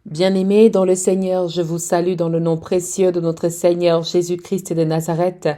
Bien-aimés dans le Seigneur, je vous salue dans le nom précieux de notre Seigneur Jésus-Christ de Nazareth.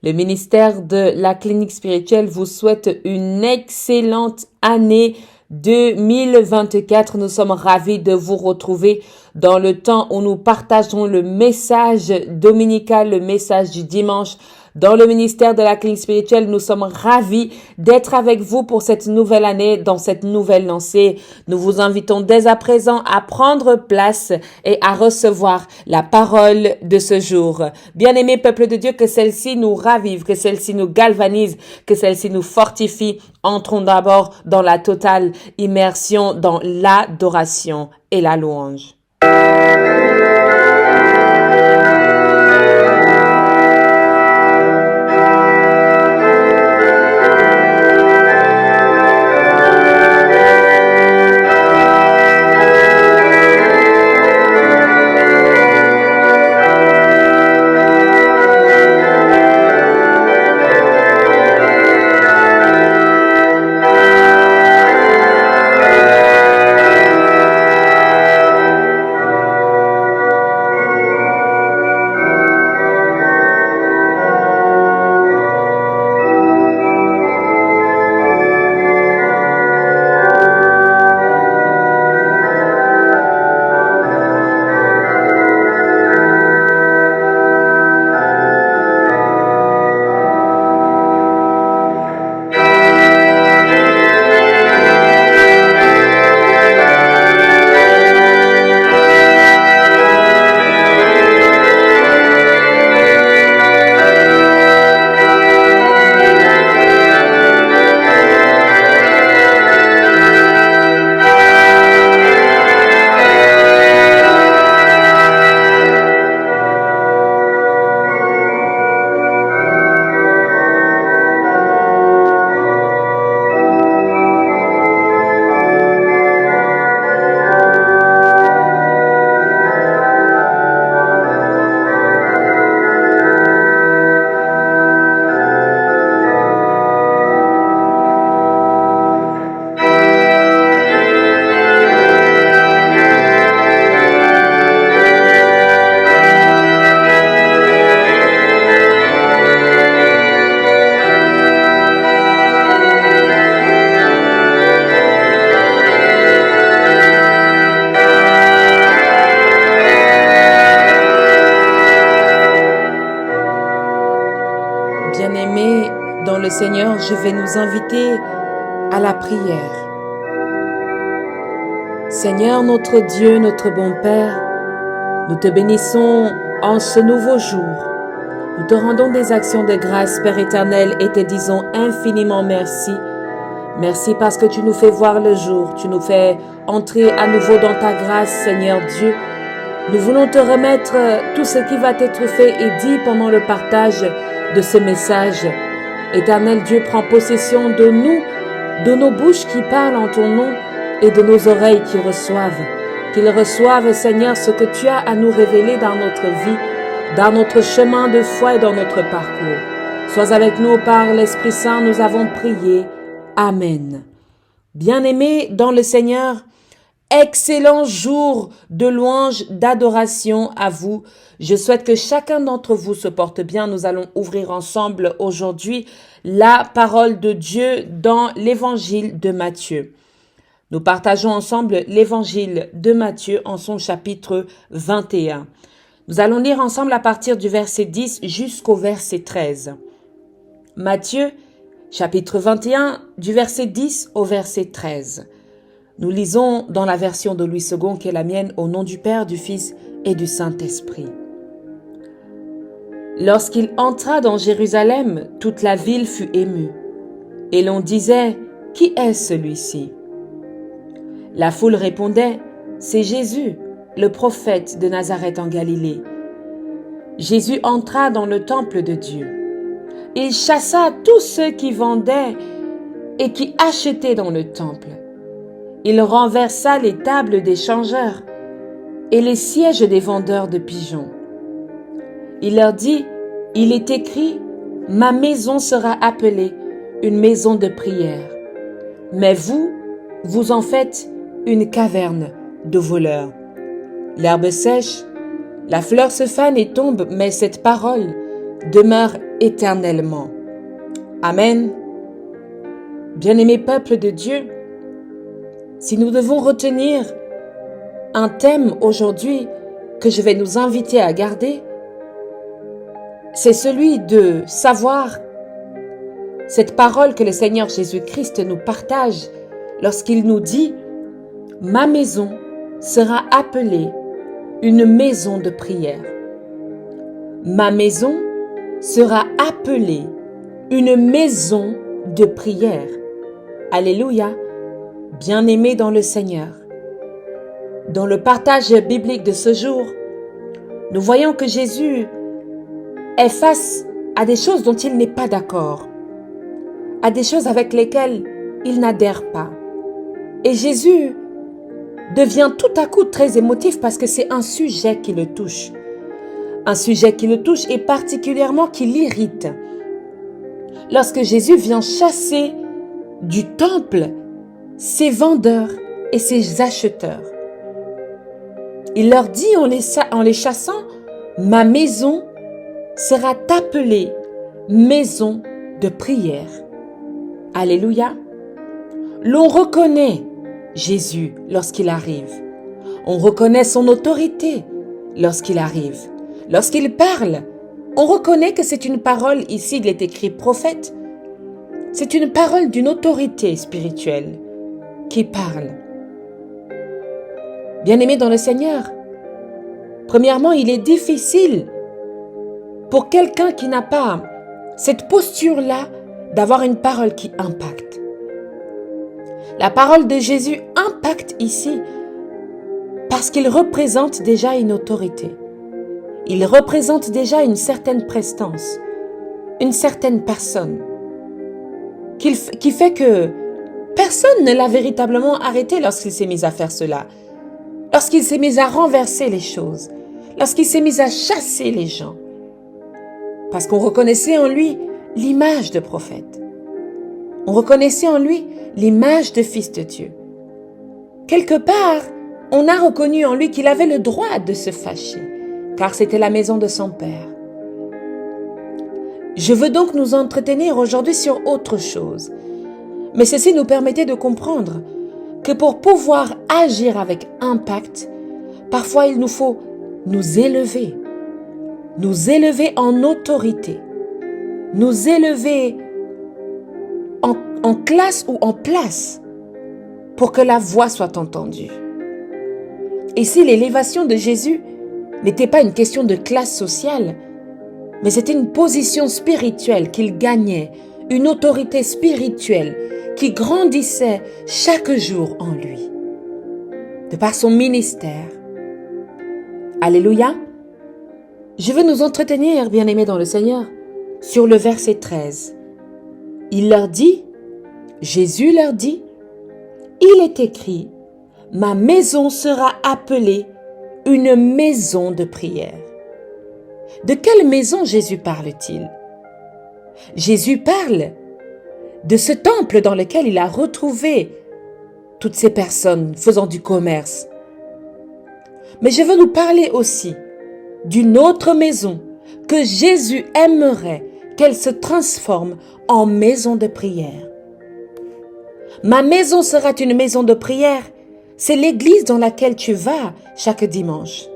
Le ministère de la clinique spirituelle vous souhaite une excellente année 2024. Nous sommes ravis de vous retrouver dans le temps où nous partageons le message dominical, le message du dimanche. Dans le ministère de la clinique spirituelle, nous sommes ravis d'être avec vous pour cette nouvelle année, dans cette nouvelle lancée. Nous vous invitons dès à présent à prendre place et à recevoir la parole de ce jour. Bien-aimé peuple de Dieu, que celle-ci nous ravive, que celle-ci nous galvanise, que celle-ci nous fortifie. Entrons d'abord dans la totale immersion dans l'adoration et la louange. Bien-aimés dans le Seigneur, je vais nous inviter à la prière. Seigneur notre Dieu, notre bon Père, nous te bénissons en ce nouveau jour. Nous te rendons des actions de grâce, Père éternel, et te disons infiniment merci. Merci parce que tu nous fais voir le jour, tu nous fais entrer à nouveau dans ta grâce, Seigneur Dieu. Nous voulons te remettre tout ce qui va être fait et dit pendant le partage de ce message. Éternel Dieu, prends possession de nous, de nos bouches qui parlent en ton nom et de nos oreilles qui reçoivent. Qu'ils reçoivent, Seigneur, ce que tu as à nous révéler dans notre vie, dans notre chemin de foi et dans notre parcours. Sois avec nous par l'Esprit Saint, nous avons prié. Amen. Bien-aimés dans le Seigneur, excellent jour de louange, d'adoration à vous. Je souhaite que chacun d'entre vous se porte bien. Nous allons ouvrir ensemble aujourd'hui la parole de Dieu dans l'évangile de Matthieu. Nous partageons ensemble l'évangile de Matthieu en son chapitre 21. Nous allons lire ensemble à partir du verset 10 jusqu'au verset 13. Matthieu, chapitre 21, du verset 10 au verset 13. Nous lisons dans la version de Louis II qui est la mienne, au nom du Père, du Fils et du Saint-Esprit. Lorsqu'il entra dans Jérusalem, toute la ville fut émue. Et l'on disait, « Qui est celui-ci » La foule répondait, « C'est Jésus, le prophète de Nazareth en Galilée. » Jésus entra dans le temple de Dieu. Il chassa tous ceux qui vendaient et qui achetaient dans le temple. Il renversa les tables des changeurs et les sièges des vendeurs de pigeons. Il leur dit, « Il est écrit, ma maison sera appelée une maison de prière. Mais vous, vous en faites une caverne de voleurs. » L'herbe sèche, la fleur se fane et tombe, mais cette parole demeure éternellement. Amen. Bien-aimé peuple de Dieu, si nous devons retenir un thème aujourd'hui que je vais nous inviter à garder, c'est celui de savoir cette parole que le Seigneur Jésus-Christ nous partage lorsqu'il nous dit « Ma maison sera appelée une maison de prière. » Ma maison sera appelée une maison de prière. Alléluia, bien-aimés dans le Seigneur. Dans le partage biblique de ce jour, nous voyons que Jésus est face à des choses dont il n'est pas d'accord, à des choses avec lesquelles il n'adhère pas. Et Jésus devient tout à coup très émotif parce que c'est un sujet qui le touche. Un sujet qui le touche et particulièrement qui l'irrite. Lorsque Jésus vient chasser du temple ses vendeurs et ses acheteurs. Il leur dit en les chassant, « Ma maison sera appelée maison de prière. » Alléluia. L'on reconnaît Jésus lorsqu'il arrive. On reconnaît son autorité lorsqu'il arrive. Lorsqu'il parle, on reconnaît que c'est une parole, ici il est écrit prophète, c'est une parole d'une autorité spirituelle qui parle. Bien-aimés dans le Seigneur, premièrement, il est difficile pour quelqu'un qui n'a pas cette posture-là d'avoir une parole qui impacte. La parole de Jésus impacte ici parce qu'il représente déjà une autorité. Il représente déjà une certaine prestance, une certaine personne, qui fait que personne ne l'a véritablement arrêté lorsqu'il s'est mis à faire cela, lorsqu'il s'est mis à renverser les choses, lorsqu'il s'est mis à chasser les gens, parce qu'on reconnaissait en lui l'image de prophète. On reconnaissait en lui l'image de fils de Dieu. Quelque part, on a reconnu en lui qu'il avait le droit de se fâcher, car c'était la maison de son père. Je veux donc nous entretenir aujourd'hui sur autre chose. Mais ceci nous permettait de comprendre que pour pouvoir agir avec impact, parfois il nous faut nous élever en autorité, nous élever en classe ou en place pour que la voix soit entendue. Ici, l'élévation de Jésus n'était pas une question de classe sociale, mais c'était une position spirituelle qu'il gagnait, une autorité spirituelle qui grandissait chaque jour en lui, de par son ministère. Alléluia. Je veux nous entretenir, bien-aimés dans le Seigneur, sur le verset 13. Il leur dit, Jésus leur dit, il est écrit, « Ma maison sera appelée une maison de prière. » De quelle maison Jésus parle-t-il? Jésus parle de ce temple dans lequel il a retrouvé toutes ces personnes faisant du commerce. Mais je veux nous parler aussi d'une autre maison que Jésus aimerait qu'elle se transforme en maison de prière. Ma maison sera une maison de prière. C'est l'église dans laquelle tu vas chaque dimanche.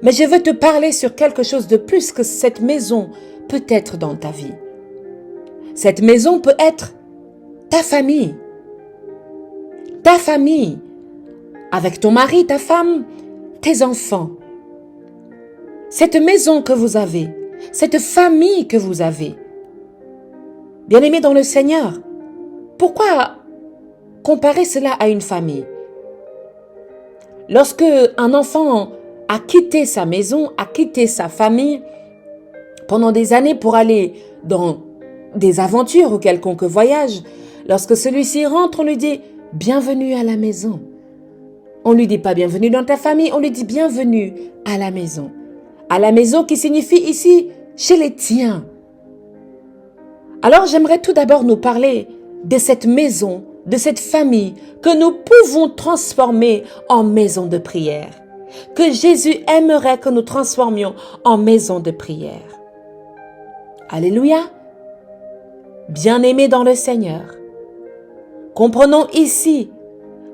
Mais je veux te parler sur quelque chose de plus que cette maison peut être dans ta vie. Cette maison peut être ta famille. Ta famille, avec ton mari, ta femme, tes enfants. Cette maison que vous avez, cette famille que vous avez. Bien-aimés dans le Seigneur, pourquoi comparer cela à une famille? Lorsque un enfant a quitté sa maison, a quitté sa famille pendant des années pour aller dans des aventures ou quelconque voyage, lorsque celui-ci rentre, on lui dit « Bienvenue à la maison ». On ne lui dit pas « Bienvenue dans ta famille », on lui dit « Bienvenue à la maison ». À la maison qui signifie ici « chez les tiens ». Alors j'aimerais tout d'abord nous parler de cette maison, de cette famille que nous pouvons transformer en maison de prière. que Jésus aimerait que nous transformions en maison de prière. Alléluia. Bien-aimés dans le Seigneur, comprenons ici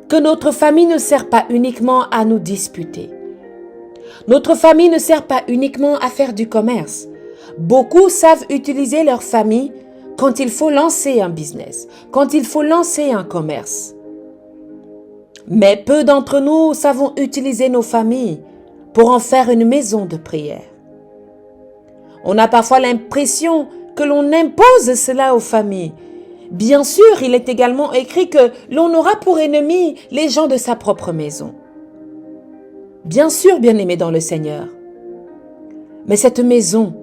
que notre famille ne sert pas uniquement à nous disputer. Notre famille ne sert pas uniquement à faire du commerce. Beaucoup savent utiliser leur famille quand il faut lancer un business, quand il faut lancer un commerce. Mais peu d'entre nous savons utiliser nos familles pour en faire une maison de prière. On a parfois l'impression que l'on impose cela aux familles. Bien sûr, il est également écrit que l'on aura pour ennemis les gens de sa propre maison. Bien sûr, bien-aimés dans le Seigneur. Mais cette maison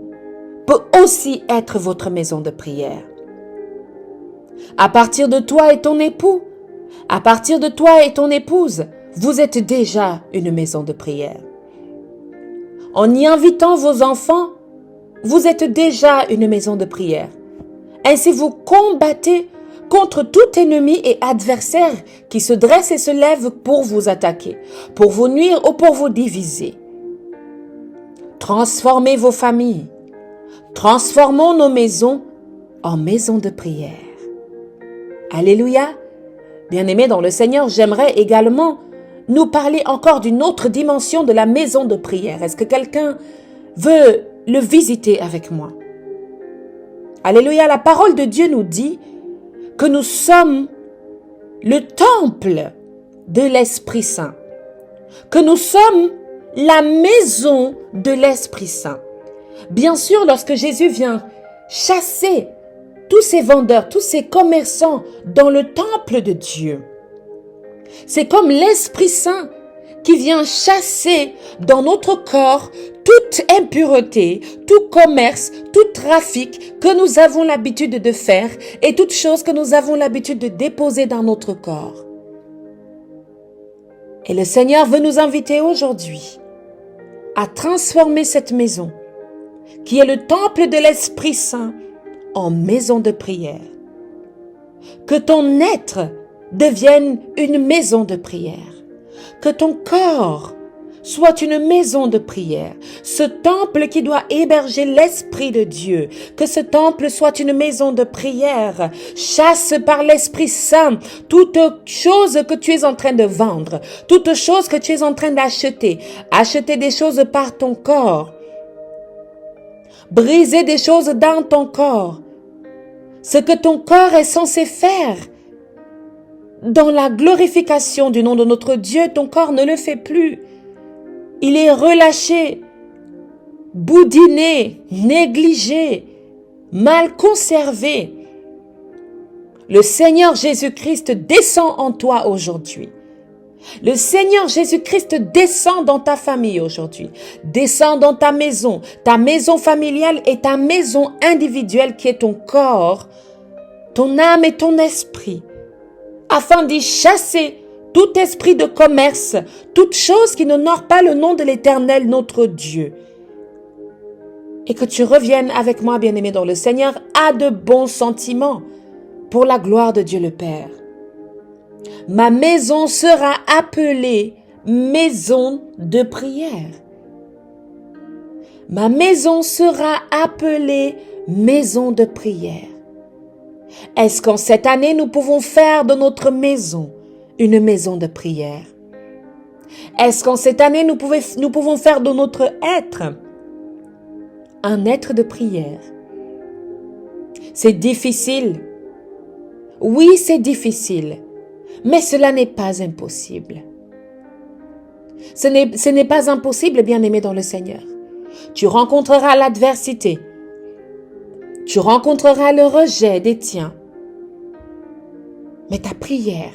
peut aussi être votre maison de prière. À partir de toi et ton époux, à partir de toi et ton épouse, vous êtes déjà une maison de prière. En y invitant vos enfants, vous êtes déjà une maison de prière. Ainsi, vous combattez contre tout ennemi et adversaire qui se dresse et se lève pour vous attaquer, pour vous nuire ou pour vous diviser. Transformez vos familles. Transformons nos maisons en maisons de prière. Alléluia. Bien-aimés dans le Seigneur, j'aimerais également nous parler encore d'une autre dimension de la maison de prière. Est-ce que quelqu'un veut le visiter avec moi? Alléluia, la parole de Dieu nous dit que nous sommes le temple de l'Esprit Saint, que nous sommes la maison de l'Esprit Saint. Bien sûr, lorsque Jésus vient chasser tous ces vendeurs, tous ces commerçants dans le temple de Dieu, c'est comme l'Esprit Saint qui vient chasser dans notre corps toute impureté, tout commerce, tout trafic que nous avons l'habitude de faire et toute chose que nous avons l'habitude de déposer dans notre corps. Et le Seigneur veut nous inviter aujourd'hui à transformer cette maison, qui est le temple de l'Esprit Saint, en maison de prière. Que ton être devienne une maison de prière. Que ton corps soit une maison de prière. Ce temple qui doit héberger l'Esprit de Dieu. Que ce temple soit une maison de prière. Chasse par l'Esprit Saint toute chose que tu es en train de vendre. Toute chose que tu es en train d'acheter. Acheter des choses par ton corps. Briser des choses dans ton corps. Ce que ton corps est censé faire. Dans la glorification du nom de notre Dieu, ton corps ne le fait plus. Il est relâché, boudiné, négligé, mal conservé. Le Seigneur Jésus-Christ descend en toi aujourd'hui. Le Seigneur Jésus-Christ descend dans ta famille aujourd'hui. Descend dans ta maison familiale et ta maison individuelle qui est ton corps, ton âme et ton esprit, afin d'y chasser tout esprit de commerce, toute chose qui n'honore pas le nom de l'Éternel, notre Dieu. Et que tu reviennes avec moi, bien-aimé dans le Seigneur, à de bons sentiments pour la gloire de Dieu le Père. Ma maison sera appelée maison de prière. Ma maison sera appelée maison de prière. Est-ce qu'en cette année, nous pouvons faire de notre maison une maison de prière? Est-ce qu'en cette année, nous pouvons faire de notre être un être de prière? C'est difficile. Oui, c'est difficile. Mais cela n'est pas impossible. Ce n'est pas impossible, bien-aimé dans le Seigneur. Tu rencontreras l'adversité. Tu rencontreras le rejet des tiens. Mais ta prière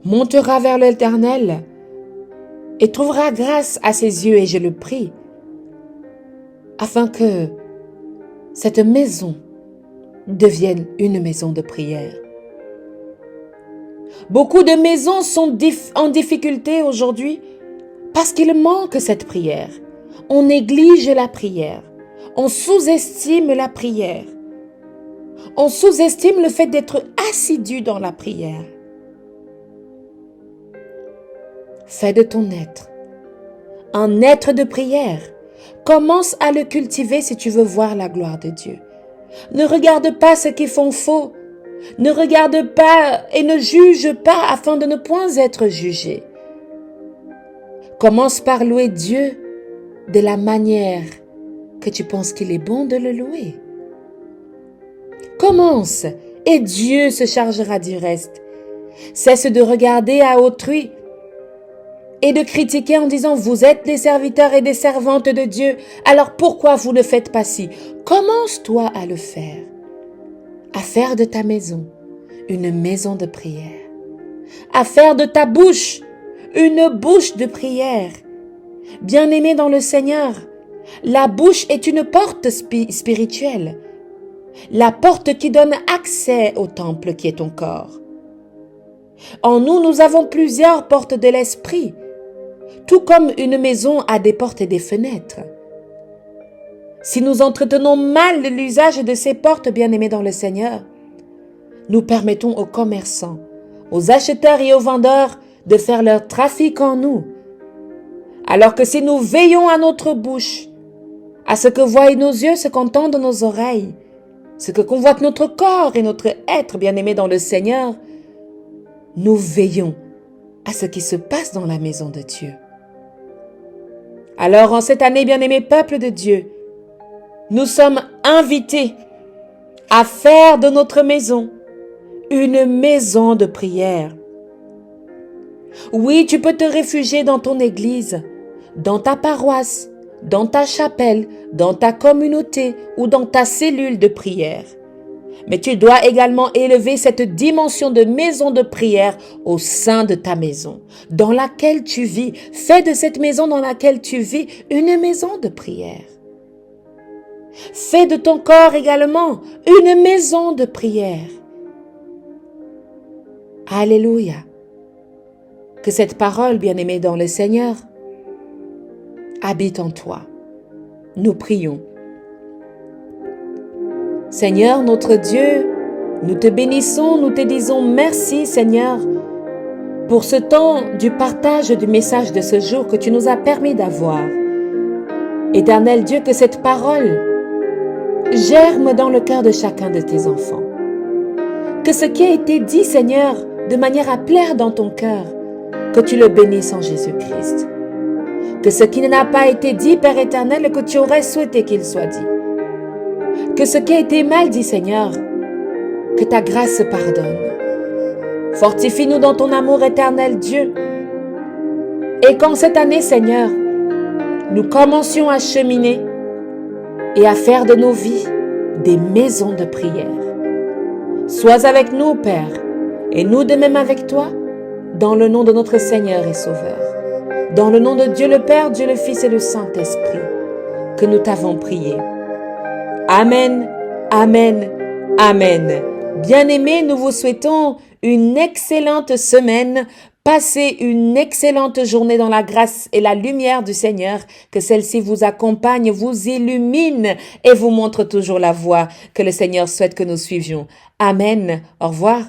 montera vers l'Éternel et trouvera grâce à ses yeux, et je le prie, afin que cette maison devienne une maison de prière. Beaucoup de maisons sont en difficulté aujourd'hui parce qu'il manque cette prière. On néglige la prière. On sous-estime la prière. On sous-estime le fait d'être assidu dans la prière. Fais de ton être un être de prière. Commence à le cultiver si tu veux voir la gloire de Dieu. Ne regarde pas ceux qui font faux. Ne regarde pas et ne juge pas afin de ne point être jugé. Commence par louer Dieu de la manière que tu penses qu'il est bon de le louer. Commence et Dieu se chargera du reste. Cesse de regarder à autrui et de critiquer en disant « Vous êtes des serviteurs et des servantes de Dieu, alors pourquoi vous ne faites pas ci ?» Commence-toi à le faire. À faire de ta maison une maison de prière. À faire de ta bouche une bouche de prière. Bien-aimé dans le Seigneur, la bouche est une porte spirituelle. La porte qui donne accès au temple qui est ton corps. En nous, nous avons plusieurs portes de l'esprit, tout comme une maison a des portes et des fenêtres. Si nous entretenons mal l'usage de ces portes, bien-aimés dans le Seigneur, nous permettons aux commerçants, aux acheteurs et aux vendeurs de faire leur trafic en nous. Alors que si nous veillons à notre bouche, à ce que voient nos yeux, ce qu'entendent nos oreilles, ce que convoite notre corps et notre être, bien-aimés dans le Seigneur, nous veillons à ce qui se passe dans la maison de Dieu. Alors, en cette année, bien-aimés peuple de Dieu, nous sommes invités à faire de notre maison une maison de prière. Oui, tu peux te réfugier dans ton église, dans ta paroisse, dans ta chapelle, dans ta communauté ou dans ta cellule de prière. Mais tu dois également élever cette dimension de maison de prière au sein de ta maison, dans laquelle tu vis. Fais de cette maison dans laquelle tu vis une maison de prière. Fais de ton corps également une maison de prière. Alléluia. Que cette parole, bien-aimée dans le Seigneur, habite en toi. Nous prions. Seigneur, notre Dieu, nous te bénissons, nous te disons merci, Seigneur, pour ce temps du partage du message de ce jour que tu nous as permis d'avoir. Éternel Dieu, que cette parole germe dans le cœur de chacun de tes enfants. Que ce qui a été dit, Seigneur, de manière à plaire dans ton cœur, que tu le bénisses en Jésus-Christ. Que ce qui n'a pas été dit, Père éternel, que tu aurais souhaité qu'il soit dit. Que ce qui a été mal dit, Seigneur, que ta grâce pardonne. Fortifie-nous dans ton amour éternel, Dieu. Et qu'en cette année, Seigneur, nous commencions à cheminer et à faire de nos vies des maisons de prière. Sois avec nous, Père, et nous de même avec toi, dans le nom de notre Seigneur et Sauveur. Dans le nom de Dieu le Père, Dieu le Fils et le Saint-Esprit, que nous t'avons prié. Amen, amen, amen. Bien-aimés, nous vous souhaitons une excellente semaine. Passez une excellente journée dans la grâce et la lumière du Seigneur. Que celle-ci vous accompagne, vous illumine et vous montre toujours la voie que le Seigneur souhaite que nous suivions. Amen. Au revoir.